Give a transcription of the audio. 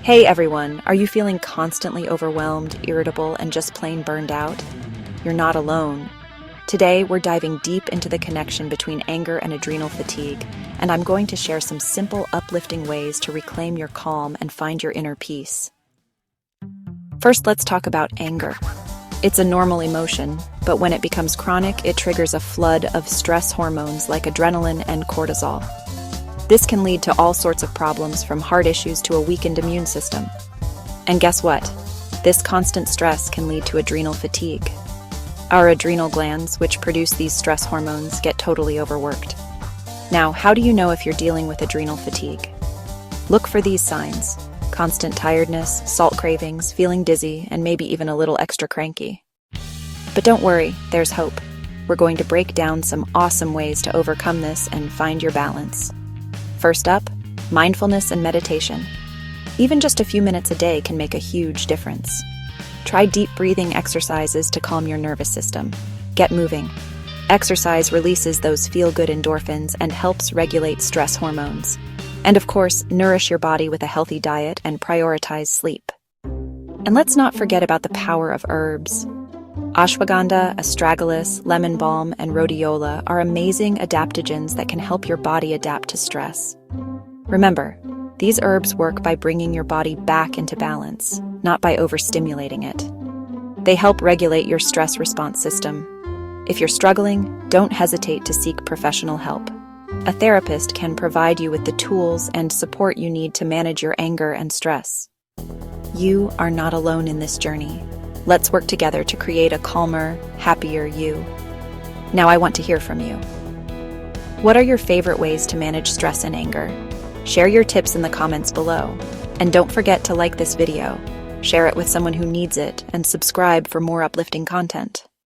Hey everyone, are you feeling constantly overwhelmed, irritable, and just plain burned out? You're not alone. Today, we're diving deep into the connection between anger and adrenal fatigue, and I'm going to share some simple, uplifting ways to reclaim your calm and find your inner peace. First, let's talk about anger. It's a normal emotion, but when it becomes chronic, it triggers a flood of stress hormones like adrenaline and cortisol. This can lead to all sorts of problems, from heart issues to a weakened immune system. And guess what? This constant stress can lead to adrenal fatigue. Our adrenal glands, which produce these stress hormones, get totally overworked. Now, how do you know if you're dealing with adrenal fatigue? Look for these signs: constant tiredness, salt cravings, feeling dizzy, and maybe even a little extra cranky. But don't worry, there's hope. We're going to break down some awesome ways to overcome this and find your balance. First up, mindfulness and meditation. Even just a few minutes a day can make a huge difference. Try deep breathing exercises to calm your nervous system. Get moving. Exercise releases those feel-good endorphins and helps regulate stress hormones. And of course, nourish your body with a healthy diet and prioritize sleep. And let's not forget about the power of herbs. Ashwagandha, astragalus, lemonbalm, and rhodiola are amazing adaptogens that can help your body adapt to stress. Remember, these herbs work by bringing your body back into balance, not by overstimulating it. They help regulate your stress response system. If you're struggling, don't hesitate to seek professional help. A therapist can provide you with the tools and support you need to manage your anger and stress. You are not alone in this journey. Let's work together to create a calmer, happier you. Now I want to hear from you. What are your favorite ways to manage stress and anger? Share your tips in the comments below. And don't forget to like this video, share it with someone who needs it, and subscribe for more uplifting content.